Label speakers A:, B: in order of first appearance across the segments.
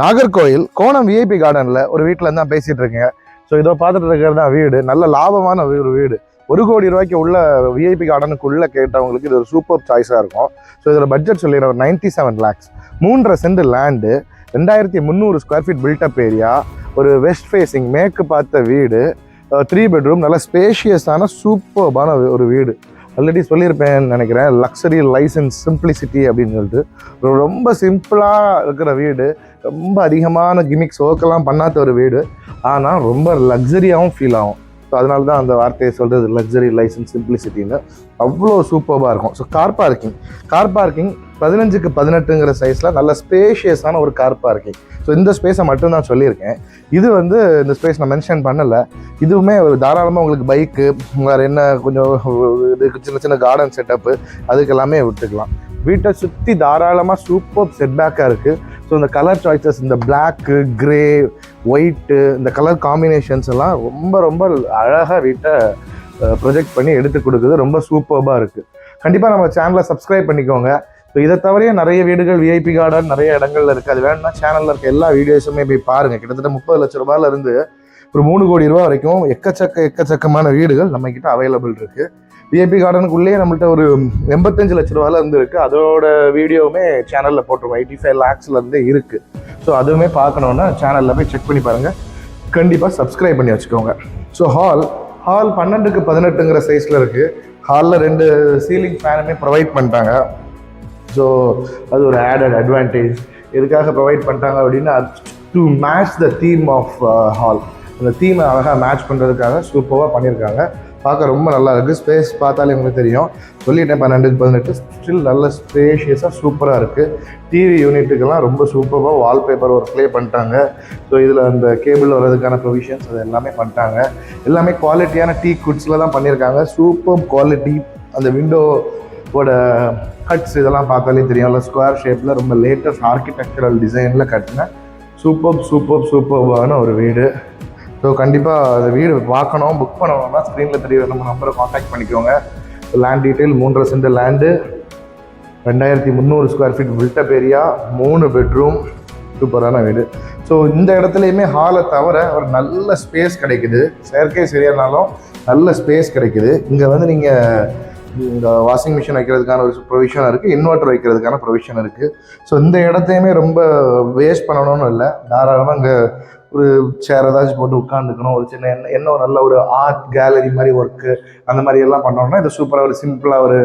A: நாகர்கோயில் கோணம் விஐபி கார்டனில் ஒரு வீட்டில் தான் பேசிகிட்டு இருக்கேங்க. ஸோ இதோ பார்த்துட்டு இருக்கிறது தான் வீடு. நல்ல லாபமான ஒரு வீடு. 1 கோடி ரூபாய்க்கு உள்ள விஐபி கார்டனுக்குள்ளே கேட்டவங்களுக்கு இது ஒரு சூப்பர் சாய்ஸாக இருக்கும். ஸோ இதோட பட்ஜெட் சொல்லிடுற ஒரு 97 lakhs, 3.5 cent land, 2300 square feet built up area, ஒரு வெஸ்ட் ஃபேஸிங் மேற்கு பார்த்த வீடு, 3 பெட்ரூம், நல்ல ஸ்பேஷியஸான சூப்பர்பான ஒரு வீடு. ஆல்ரெடி சொல்லியிருப்பேன்னு நினைக்கிறேன், லக்ஸரி லைசன்ஸ் சிம்பிளிசிட்டி அப்படின்னு சொல்லிட்டு. ரொம்ப சிம்பிளாக இருக்கிற வீடு, ரொம்ப அதிகமான கிமிக்ஸ் ஒர்க்கெல்லாம் பண்ணாத ஒரு வீடு, ஆனால் ரொம்ப லக்ஸரியாகவும் ஃபீல் ஆகும். ஸோ அதனால தான் அந்த வார்த்தையை சொல்கிறது, லக்ஸரி லைசன்ஸ் சிம்பிளிசிட்டின்னு. அவ்வளோ சூப்பராக இருக்கும். ஸோ கார் பார்க்கிங் 15க்கு 18ங்கிற சைஸில் நல்ல ஸ்பேஷியஸான ஒரு கார் பார்க்கிங். ஸோ இந்த ஸ்பேஸை மட்டும்தான் சொல்லியிருக்கேன். இது இந்த ஸ்பேஸ் நான் மென்ஷன் பண்ணலை. இதுவுமே ஒரு தாராளமாக உங்களுக்கு பைக்கு, வேறு என்ன கொஞ்சம் சின்ன சின்ன கார்டன் செட்டப்பு அதுக்கெல்லாமே விட்டுக்கலாம். வீட்டை சுற்றி தாராளமாக சூப்பர் செட்பேக்காக இருக்குது. ஸோ இந்த கலர் சாய்ஸஸ், இந்த பிளாக்கு, கிரே, ஒயிட்டு, இந்த கலர் காம்பினேஷன்ஸ் எல்லாம் ரொம்ப ரொம்ப அழகாக வீட்டை ப்ரொஜெக்ட் பண்ணி எடுத்து கொடுக்குது. ரொம்ப சூப்பர்பாக இருக்குது. கண்டிப்பாக நம்ம சேனலை சப்ஸ்கிரைப் பண்ணிக்கோங்க. ஸோ இதை தவிர நிறைய வீடுகள் விஐபி கார்டன் நிறைய இடங்கள்ல இருக்குது. அது வேணும்னா சேனலில் இருக்க எல்லா வீடியோஸுமே போய் பாருங்கள். கிட்டத்தட்ட 30 லட்ச ரூபாயிலிருந்து ஒரு 3 கோடி ரூபா வரைக்கும் எக்கச்சக்கமான வீடுகள் நம்மக்கிட்ட அவைலபிள் இருக்குது. விஐபி கார்டனுக்குள்ளேயே நம்மள்ட்ட ஒரு 85 லட்ச ரூபாயில இருந்து இருக்குது. அதோட வீடியோவுமே சேனலில் போட்டிருக்கோம். 85 lakhsலேருந்தே இருக்குது. ஸோ அதுவுமே பார்க்கணுன்னா சேனலில் போய் செக் பண்ணி பாருங்கள். கண்டிப்பாக சப்ஸ்கிரைப் பண்ணி வச்சுக்கோங்க. ஸோ ஹால் 12க்கு 18ங்கிற சைஸில் இருக்குது. ஹாலில் 2 சீலிங் ஃபேனுமே ப்ரொவைட் பண்ணிட்டாங்க. ஸோ அது ஒரு ஆடட் அட்வான்டேஜ். எதுக்காக ப்ரொவைட் பண்ணிட்டாங்க அப்படின்னா, to match the theme of hall. அந்த தீமை அழகாக மேட்ச் பண்ணுறதுக்காக சூப்பராக பண்ணியிருக்காங்க. பார்க்க ரொம்ப நல்லா இருக்குது. ஸ்பேஸ் பார்த்தாலே உங்களுக்கு தெரியும். சொல்லிட்டேன் 12க்கு 18 ஸ்டில் நல்ல ஸ்பேஷியஸாக சூப்பராக இருக்குது. டிவி யூனிட்டுக்கெல்லாம் ரொம்ப சூப்பராக வால்பேப்பர் ஒர்க்லேயே பண்ணிட்டாங்க. ஸோ இதில் அந்த கேபிள் வர்றதுக்கான ப்ரொவிஷன்ஸ் அது எல்லாமே பண்ணிட்டாங்க. எல்லாமே குவாலிட்டியான டீ குட்ஸில் தான் பண்ணியிருக்காங்க. Super quality. அந்த விண்டோவோட கட்ஸ் இதெல்லாம் பார்த்தாலே தெரியும். இல்லை ஸ்கொயர் ஷேப்பில் ரொம்ப லேட்டஸ்ட் ஆர்கிடெக்சரல் டிசைனில் கட்டின சூப்பர்பான ஒரு வீடு. ஸோ கண்டிப்பாக அந்த வீடு பார்க்கணும், புக் பண்ணணும்னா ஸ்க்ரீனில் தெரிய நம்ம நம்பரை காண்டாக்ட் பண்ணிக்கோங்க. Land detail 3.5 cent land, 2300 square feet built up area, 3 bedroom, சூப்பரான வீடு. ஸோ இந்த இடத்துலையுமே ஹாலை தவிர ஒரு நல்ல ஸ்பேஸ் கிடைக்குது. செயற்கை சரியானாலும் நல்ல ஸ்பேஸ் கிடைக்குது. இங்கே நீங்கள் இந்த வாஷிங் மிஷின் வைக்கிறதுக்கான ஒரு ப்ரொவிஷன் இருக்குது, இன்வெர்டர் வைக்கிறதுக்கான ப்ரொவிஷன் இருக்குது. ஸோ இந்த இடத்தையுமே ரொம்ப வேஸ்ட் பண்ணணும்னு இல்லை. தாராளமாக இங்கே ஒரு சேர் ஏதாச்சும் போட்டு உட்காந்துக்கணும், ஒரு சின்ன என்ன நல்ல ஒரு ஆர்ட் கேலரி மாதிரி ஒர்க்கு அந்த மாதிரி எல்லாம் பண்ணோம்னா இது சூப்பராக ஒரு சிம்பிளாக ஒரு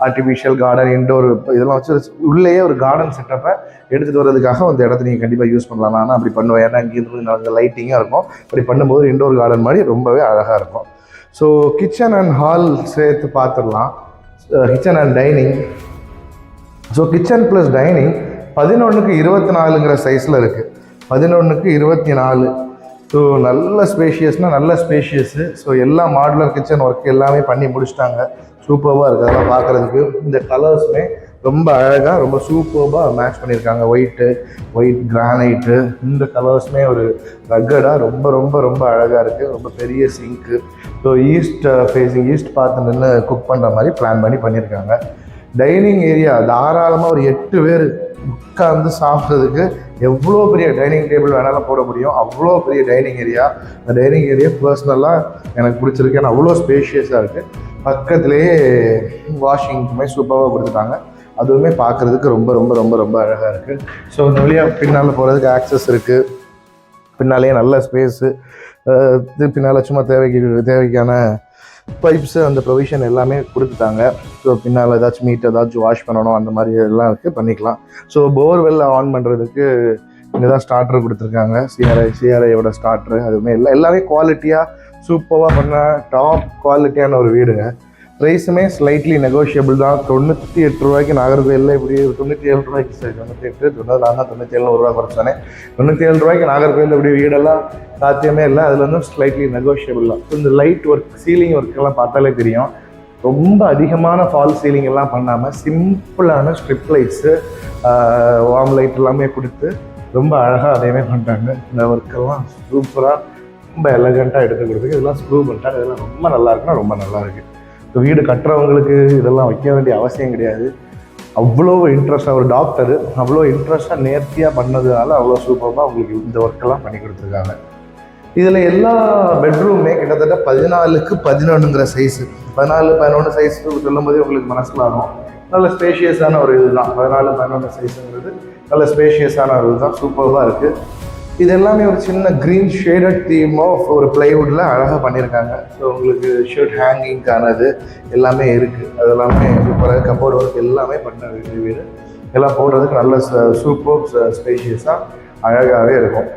A: ஆர்டிஃபிஷியல் கார்டன், இன்டோர் இதெல்லாம் வச்சு உள்ளேயே ஒரு கார்டன் செட்டப்பை எடுத்துகிட்டு வர்றதுக்காக அந்த இடத்த நீங்கள் கண்டிப்பாக யூஸ் பண்ணலாம். நான் அப்படி பண்ணுவேன். ஏன்னா இங்கேருந்து நல்ல லைட்டிங்காக இருக்கும். அப்படி பண்ணும்போது இன்டோர் கார்டன் மாதிரி ரொம்பவே அழகாக இருக்கும். ஸோ கிச்சன் அண்ட் ஹால் சேர்த்து பார்த்துடலாம். Kitchen and dining. So kitchen plus dining 11க்கு 24ங்கிற சைஸில் இருக்குது. 11க்கு 24. ஸோ நல்ல ஸ்பேஷியஸ்னால் நல்ல ஸ்பேஷியஸு. ஸோ எல்லா மாடுலர் கிச்சன் ஒர்க் எல்லாமே பண்ணி முடிச்சிட்டாங்க. சூப்பராக இருக்குது. அதெல்லாம் பார்க்குறதுக்கு இந்த கலர்ஸுமே ரொம்ப அழகாக ரொம்ப சூப்பராக மேட்ச் பண்ணியிருக்காங்க. ஒயிட் கிரானைட்டு, இந்த கலர்ஸுமே ஒரு ரக்கடாக ரொம்ப ரொம்ப ரொம்ப அழகாக இருக்குது. ரொம்ப பெரிய சிங்க்கு. ஸோ ஈஸ்ட் பார்த்து நின்று குக் பண்ணுற மாதிரி பிளான் பண்ணியிருக்காங்க. டைனிங் ஏரியா தாராளமாக ஒரு 8 பேர் உட்காந்து சாப்பிட்றதுக்கு எவ்வளோ பெரிய டைனிங் டேபிள் வேணாலும் போட முடியும். அவ்வளோ பெரிய டைனிங் ஏரியா. அந்த டைனிங் ஏரியா பர்சனலாக எனக்கு பிடிச்சிருக்கு. ஏன்னா அவ்வளோ ஸ்பேஷியஸாக இருக்குது. பக்கத்துலேயே வாஷிங்க்குமே சூப்பராக கொடுத்துட்டாங்க. அதுவுமே பார்க்குறதுக்கு ரொம்ப ரொம்ப ரொம்ப ரொம்ப அழகாக இருக்குது. ஸோ இந்த வழியாக பின்னால் போகிறதுக்கு ஆக்சஸ் இருக்குது. பின்னாலேயே நல்ல ஸ்பேஸு. பின்னால் சும்மா தேவைக்கான பைப்ஸு அந்த ப்ரொவிஷன் எல்லாமே கொடுத்துட்டாங்க. ஸோ பின்னால் ஏதாச்சும் வாஷ் பண்ணணும் அந்த மாதிரி எல்லாம் இருக்குது, பண்ணிக்கலாம். ஸோ போர்வெல் ஆன் பண்ணுறதுக்கு இங்கே தான் ஸ்டார்டர் கொடுத்துருக்காங்க. சிஆர்ஐயோட ஸ்டார்டரு. அதுவுமே எல்லாமே குவாலிட்டியாக சூப்பராக பண்ண டாப் குவாலிட்டியான ஒரு வீடுங்க. ப்ரைஸுமே ஸ்லைட்லி நெகோஷியபிள் தான். 98 ரூபாய்க்கு நாகர்கோயிலில் இப்படி 97 ரூபாய்க்கு, சரி 98 நான் தான் 97 ரூபா குறைச்சானே. 97 ரூபாய்க்கு நாகர்கோயிலில் இப்படி வீடெல்லாம் சாத்தியமே இல்லை. அதில் வந்து ஸ்லைட்லி நெகோஷியபிள் தான். ஸோ இந்த லைட் ஒர்க், சீலிங் ஒர்க்கெல்லாம் பார்த்தாலே தெரியும். ரொம்ப அதிகமான ஃபால் சீலிங் எல்லாம் பண்ணாமல் சிம்பிளான ஸ்ட்ரிப் லைட்ஸு, வார்ம் லைட் எல்லாமே கொடுத்து ரொம்ப அழகாக அதையுமே பண்ணிட்டாங்க. இந்த ஒர்க்கெல்லாம் சூப்பராக ரொம்ப எலகண்ட்டாக எடுத்து கொடுத்துருக்கு. இதெல்லாம் ஸ்க்ரூ பண்ணிட்டாங்க. இதெல்லாம் ரொம்ப நல்லா இருக்குன்னா ரொம்ப நல்லா இருக்குது. வீடு கட்டுறவங்களுக்கு இதெல்லாம் வைக்க வேண்டிய அவசியம் கிடையாது. அவ்வளோ இன்ட்ரெஸ்டாக ஒரு டாக்டர் அவ்வளோ இன்ட்ரெஸ்டாக நேர்த்தியாக பண்ணதுனால அவ்வளோ சூப்பராக உங்களுக்கு இந்த ஒர்க்கெல்லாம் பண்ணி கொடுத்துருக்காங்க. இதில் எல்லா பெட்ரூமே கிட்டத்தட்ட 14க்கு 11ங்கிற சைஸு. 14-11 சைஸ் சொல்லும் போதே உங்களுக்கு மனசில் ஆகும். நல்ல ஸ்பேஷியஸான ஒரு இது தான் 14-11 சைஸுங்கிறது. நல்ல ஸ்பேஷியஸான ஒரு இதுதான், சூப்பராக இருக்குது. இது எல்லாமே ஒரு சின்ன க்ரீன் ஷேடட் தீம் ஆஃப் ஒரு ப்ளைவுட்டில் அழகாக பண்ணியிருக்காங்க. ஸோ உங்களுக்கு ஷர்ட் ஹேங்கிங்கானது எல்லாமே இருக்குது. அது எல்லாமே சூப்பராக கப்போர்ட் ஒர்க் எல்லாமே பண்ண வீடு எல்லாம் போடுறதுக்கு நல்ல சூப்பர் ஸ்பேஷியஸாக அழகாகவே இருக்கும்.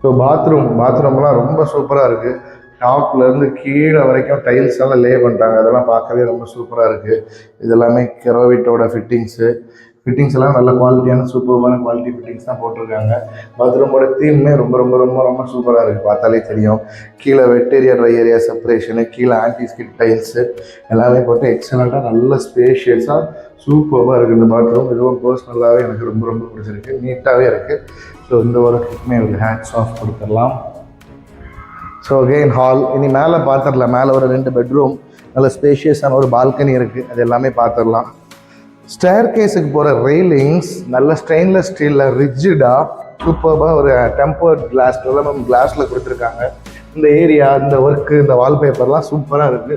A: ஸோ பாத்ரூம்லாம் ரொம்ப சூப்பராக இருக்குது. டாப்லேருந்து கீழே வரைக்கும் டைல்ஸ் எல்லாம் லே பண்ணிட்டாங்க. அதெல்லாம் பார்க்கவே ரொம்ப சூப்பராக இருக்குது. இதெல்லாமே கெரோவிட்டோட ஃபிட்டிங்ஸ் எல்லாம் நல்ல குவாலிட்டியான சூப்பரான குவாலிட்டி ஃபிட்டிங்ஸ் தான் போட்டிருக்காங்க. பாத்ரூமோட தீமே ரொம்ப ரொம்ப ரொம்ப ரொம்ப சூப்பராக இருக்குது, பார்த்தாலே தெரியும். கீழே வெட் ஏரியா ட்ரை ஏரியா செப்பரேஷனு, கீழே ஆன்டி ஸ்கிட் டைல்ஸு எல்லாமே போட்டு எக்ஸலண்ட்டாக நல்ல ஸ்பேஷியஸாக சூப்பராக இருக்குது இந்த பாத்ரூம். இதுவும் பர்சனலாகவே எனக்கு ரொம்ப ரொம்ப பிடிச்சிருக்கு, நீட்டாகவே இருக்குது. ஸோ இந்த ஒர்க்குமே ஒரு ஹேட்ஸ் ஆஃப் கொடுத்துடலாம். ஸோ அகெயின் ஹால் இனி மேலே பார்த்துடலாம். மேலே ஒரு 2 பெட்ரூம், நல்ல ஸ்பேஷியஸான ஒரு பால்கனி இருக்குது, அது எல்லாமே பார்த்துடலாம். ஸ்டேர் கேஸுக்கு போகிற ரெயிலிங்ஸ் நல்ல ஸ்டெயின்லெஸ் ஸ்டீலில் ரிஜிடாக சூப்பராக ஒரு டெம்பர்ட் கிளாஸில் கொடுத்துருக்காங்க. இந்த ஏரியா, இந்த ஒர்க்கு, இந்த வால்பேப்பர்லாம் சூப்பராக இருக்குது.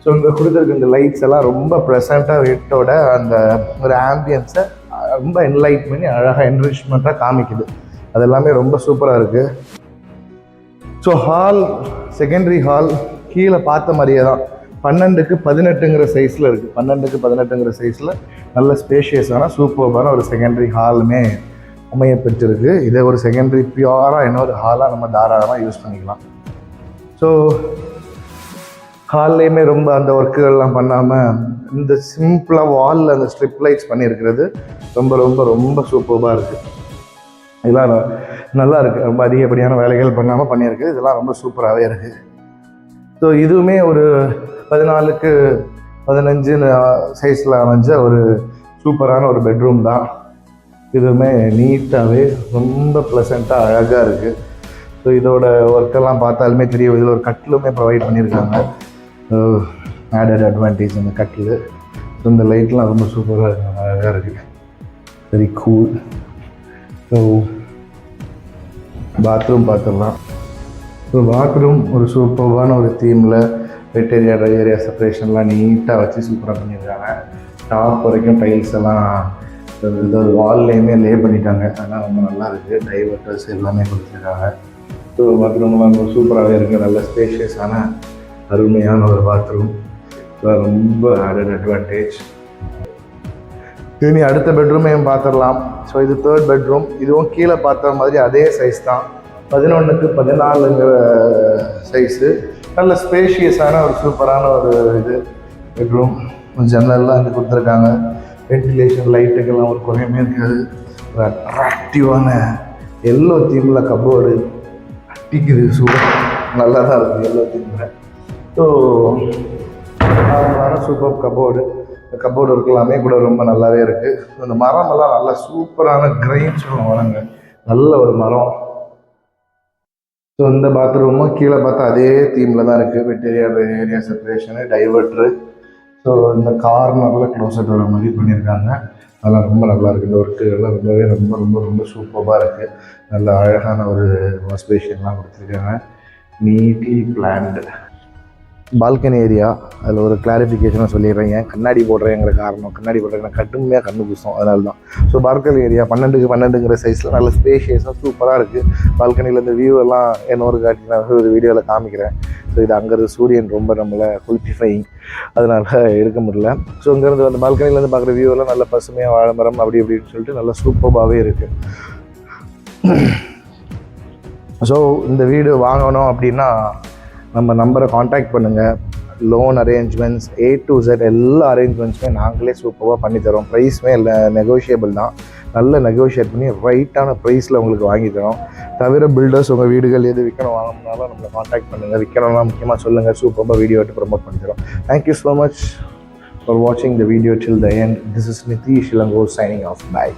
A: ஸோ இங்கே கொடுத்துருக்க இந்த லைட்ஸ் எல்லாம் ரொம்ப ப்ரெசண்ட்டாக வீட்டோட அந்த ஒரு ஆம்பியன்ஸை ரொம்ப என்லைட் பண்ணி அழகாக என்ரிச்மெண்ட்டாக காமிக்குது. அது எல்லாமே ரொம்ப சூப்பராக இருக்குது. ஸோ ஹால், செகண்டரி ஹால் கீழே பார்த்த மாதிரியே தான் 12க்கு 18ங்கிற சைஸில் இருக்குது. 12க்கு 18ங்கிற சைஸில் நல்ல ஸ்பேஷியஸான சூப்பரான ஒரு செகண்டரி ஹாலுமே அமைய பெற்றிருக்கு. இதே ஒரு செகண்டரி பியூராக இன்னொரு ஹாலாக நம்ம தாராளமாக யூஸ் பண்ணிக்கலாம். ஸோ ஹால்லேயுமே ரொம்ப அந்த ஒர்க்குகள்லாம் பண்ணாமல் இந்த சிம்பிளாக வாலில் அந்த ஸ்ட்ரிப் லைட்ஸ் பண்ணியிருக்கிறது ரொம்ப ரொம்ப ரொம்ப சூப்பராக இருக்குது. இதெல்லாம் நல்லா இருக்குது. ரொம்ப அதிகப்படியான வேலைகள் பண்ணாமல் பண்ணியிருக்கு. இதெல்லாம் ரொம்ப சூப்பராகவே இருக்குது. ஸோ இதுவுமே ஒரு 14க்கு 15 சைஸில் அமைஞ்ச ஒரு சூப்பரான ஒரு பெட்ரூம் தான். இதுவுமே நீட்டாகவே ரொம்ப ப்ளசண்ட்டாக அழகாக இருக்குது. ஸோ இதோட ஒர்க்கெல்லாம் பார்த்தாலுமே தெரியும். இதில் ஒரு கட்டிலுமே ப்ரொவைட் பண்ணியிருக்காங்க. ஆடட் அட்வான்டேஜ் இந்த கட்டில். ஸோ இந்த லைட்லாம் ரொம்ப சூப்பராக இருக்குது, அழகாக இருக்குது, வெரி கூல். ஸோ பாத்ரூம் பார்த்துடலாம். ஸோ பாத்ரூம் ஒரு சூப்பரான ஒரு தீமில் வெட் ஏரியா ட்ரை ஏரியா செப்பரேஷன்லாம் நீட்டாக வச்சு சூப்பராக பண்ணியிருக்காங்க. டாப் வரைக்கும் டைல்ஸ் எல்லாம் இது வால்லையுமே லே பண்ணிட்டாங்க. அதெல்லாம் ரொம்ப நல்லா இருக்குது. டைவர்டர்ஸ் எல்லாமே கொடுத்துருக்காங்க. ஸோ பாத்ரூம்லாம் ரொம்ப சூப்பராகவே இருக்குது. நல்ல ஸ்பேஷியஸான அருமையான ஒரு பாத்ரூம், ரொம்ப ஆடட் அட்வான்டேஜ். இனி அடுத்த பெட்ரூமையும் பார்த்துடலாம். ஸோ இது 3rd பெட்ரூம். இதுவும் கீழே பார்த்த மாதிரி அதே சைஸ் தான், 11க்கு 14ங்கிற சைஸு. நல்ல ஸ்பேஷியஸான ஒரு சூப்பரான ஒரு இது பெட்ரூம். ஜன்னல்லாம் இங்கே கொடுத்துருக்காங்க. வென்டிலேஷன் லைட்டுக்கெல்லாம் ஒரு குறையுமே இருக்காது. ஒரு அட்ராக்டிவான எல்லோ தீமில் கப்போர்டு அட்டிக்குது, சூப்பர் நல்லா தான் இருக்குது எல்லோ தீமில். ஸோ சூப்பர் கப்போர்டு, கப்போர்டு இருக்கலாமே கூட ரொம்ப நல்லாவே இருக்குது. இந்த மரமெல்லாம் நல்லா சூப்பரான கிரைன் சொல்லுவாங்க, நல்ல ஒரு மரம். ஸோ இந்த பாத்ரூமும் கீழே பார்த்தா அதே தீமில் தான் இருக்குது. வெட் ஏரியா ஏரியா செப்பரேஷனு, டைவர்ட்ரு. ஸோ இந்த கார்னரில் க்ளோசட் வர மாதிரி பண்ணியிருக்காங்க. அதெல்லாம் ரொம்ப நல்லா இருக்குது. இந்த ஒர்க்குகள்லாம் ரொம்பவே ரொம்ப ரொம்ப ரொம்ப சூப்பராக இருக்குது. நல்ல அழகான ஒரு வாஷ் பேஷன்லாம் கொடுத்துருக்காங்க, நீட்லி பிளான்டு. பால்கனி ஏரியா, அதில் ஒரு கிளாரிஃபிகேஷனாக சொல்லிடுறேன். ஏன் கண்ணாடி போடுறேங்கிற காரணம், கண்ணாடி போடுறேங்க கடுமையாக கண்ணு பூசும், அதனால தான். ஸோ பால்கனி ஏரியா 12க்கு 12ங்கிற சைஸில் நல்ல ஸ்பேஷியஸாக சூப்பராக இருக்குது. பால்கனியில் இந்த வியூ எல்லாம் என்னோட காட்டி நான் ஒரு வீடியோவில் காமிக்கிறேன். ஸோ இது அங்கேருந்து சூரியன் ரொம்ப நம்மளை குளிட்டிஃபைங், அதனால் எடுக்க முடியல. ஸோ இங்கேருந்து அந்த பால்கனிலேருந்து பார்க்குற வியூ எல்லாம் நல்ல பசுமையாக வாழை மரம் அப்படி இப்படின்னு சொல்லிட்டு நல்லா சூப்பராகவே இருக்குது. ஸோ இந்த வீடு வாங்கணும் அப்படின்னா நம்ம நம்பரை காண்டாக்ட் பண்ணுங்கள். Loan arrangements A to Z எல்லா அரேஞ்ச்மெண்ட்ஸுமே நாங்களே சூப்பராக பண்ணித்தரோம். ப்ரைஸுமே இல்லை, நெகோஷியபிள் தான். நல்ல நெகோஷியேட் பண்ணி ரைட்டான ப்ரைஸில் உங்களுக்கு வாங்கி தரோம். தவிர பில்டர்ஸ் உங்கள் வீடுகள் எது விற்கணும் வாங்கணும்னாலும் நம்மளை காண்டாக்ட் பண்ணுங்கள். விற்கணும்னா முக்கியமாக சொல்லுங்கள், சூப்பராக வீடியோ எடுத்து ப்ரமோட் பண்ணித்தரோம். தேங்க்யூ ஸோ மச் ஃபார் வாட்சிங் the video till the end. This is Nitish Ilango signing off. Bye.